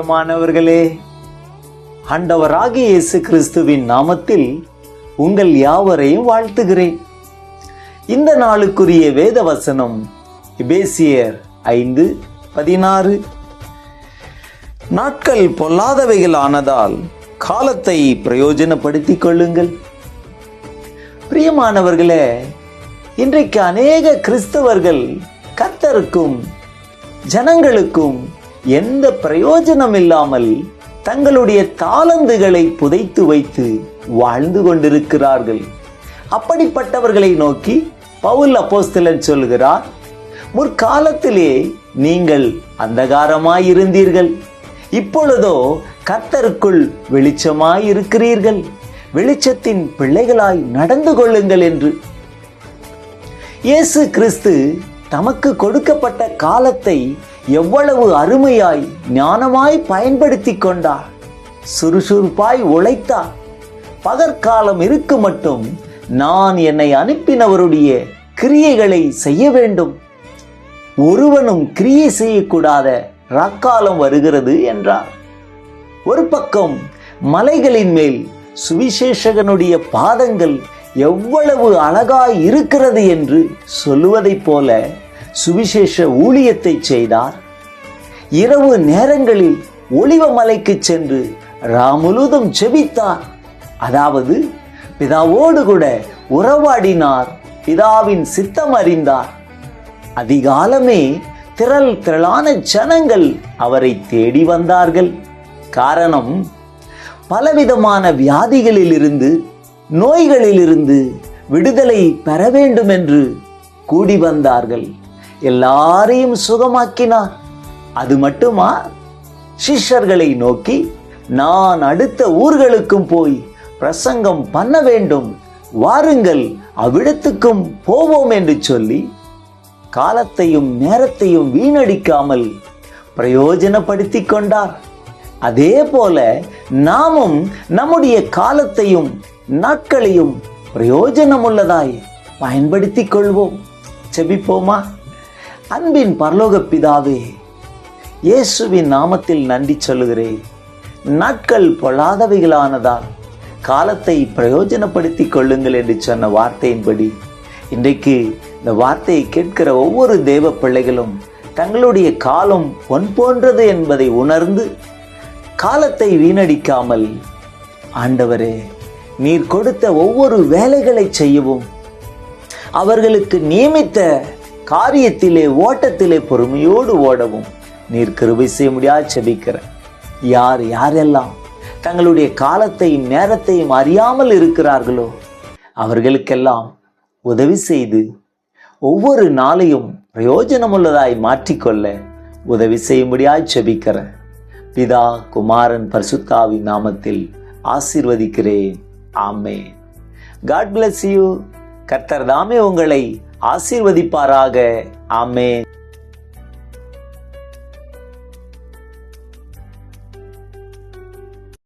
மாணவர்களே, ஆண்டவராகிய இயேசு கிறிஸ்துவின் நாமத்தில் உங்கள் யாவரையும் வாழ்த்துகிறேன். இந்த நாளுக்குரிய வேத வசனம் எபேசியர் 5:16. நாட்கள் பொல்லாதவைகள் ஆனதால் காலத்தை பிரயோஜனப்படுத்திக் கொள்ளுங்கள். பிரியமானவர்களே, இன்றைக்கு அநேக கிறிஸ்தவர்கள் கர்த்தருக்கும் ஜனங்களுக்கும் எந்த பிரயோஜனம் இல்லாமல் தங்களுடைய தாளந்துகளை புதைத்து வைத்து வாழ்ந்து கொண்டிருக்கிறார்கள். அப்படிப்பட்டவர்களை நோக்கி பவுல் அப்போஸ்தலன் சொல்கிறார், முற்காலத்திலே நீங்கள் அந்தகாரமாயிருந்தீர்கள், இப்பொழுதோ கர்த்தருக்குள் வெளிச்சமாயிருக்கிறீர்கள், வெளிச்சத்தின் பிள்ளைகளாய் நடந்து கொள்ளுங்கள் என்று. இயேசு கிறிஸ்து தமக்கு கொடுக்கப்பட்ட காலத்தை எவ்வளவு அருமையாய் ஞானமாய் பயன்படுத்தி கொண்டார். சுறுசுறுப்பாய் உழைத்தார். பகற்காலம் இருக்கு மட்டும் நான் என்னை அனுப்பினவருடைய கிரியைகளை செய்ய வேண்டும், ஒருவனும் கிரியை செய்யக்கூடாத ராக்காலம் வருகிறது என்றார். ஒரு பக்கம் மலைகளின் மேல் சுவிசேஷகனுடைய பாதங்கள் எவ்வளவு அழகாய் இருக்கிறது என்று சொல்லுவதைப் போல சுவிசேஷ ஊழியத்தை செய்தார். இரவு நேரங்களில் ஒலிவ மலைக்கு சென்று ராமுழுதும் ஜெபித்தார். அதாவது பிதாவோடு கூட உறவாடினார், பிதாவின் சித்தம் அறிந்தார். அதிகாலமே திரளான ஜனங்கள் அவரை தேடி வந்தார்கள். காரணம், பலவிதமான வியாதிகளிலிருந்து நோய்களிலிருந்து விடுதலை பெற வேண்டும் என்று கூடி வந்தார்கள். எல்லாரையும் சுகமாக்கினார். அது மட்டுமா, சிஷ்யர்களை நோக்கி நான் அடுத்த ஊர்களுக்கும் போய் பிரசங்கம் பண்ண வேண்டும், வாருங்கள் அவ்விடத்துக்கும் போவோம் என்று சொல்லி காலத்தையும் நேரத்தையும் வீணடிக்காமல் பிரயோஜனப்படுத்தி கொண்டார். அதே போல நாமும் நம்முடைய காலத்தையும் நாட்களையும் பிரயோஜனமுள்ளதாய் பயன்படுத்திக் கொள்வோம். ஜெபிப்போமா? அன்பின் பரலோக பிதாவே, இயேசுவின் நாமத்தில் நன்றி சொல்லுகிறேன். நாட்கள் பொல்லாதவைகளானதால் காலத்தை பிரயோஜனப்படுத்திக் கொள்ளுங்கள் என்று சொன்ன வார்த்தையின்படி இன்றைக்கு இந்த வார்த்தையை கேட்கிற ஒவ்வொரு தேவ பிள்ளைகளும் தங்களுடைய காலம் பொன் போன்றது என்பதை உணர்ந்து காலத்தை வீணடிக்காமல், ஆண்டவரே, நீர் கொடுத்த ஒவ்வொரு வேலைகளை செய்யவும், அவர்களுக்கு நியமித்த காரியத்திலே ஓட்டத்திலே பொறுமையோடு ஓடவும் நீர் கிருபை செய்ய முடியாது ஜெபிக்கிற. யாரெல்லாம் தங்களுடைய காலத்தையும் நேரத்தையும் அறியாமல் இருக்கிறார்களோ அவர்களுக்கெல்லாம் உதவி செய்து ஒவ்வொரு நாளையும் பிரயோஜனமுள்ளதாய் மாற்றிக்கொள்ள உதவி செய்ய முடியாது ஜெபிக்கிற. பிதா, குமாரன், பரிசுத்தாவின் நாமத்தில் ஆசீர்வதிக்கிறேன். ஆமென். God bless you. கர்த்தர் தாமே உங்களை ஆசீர்வதிப்பாராக. ஆமென்.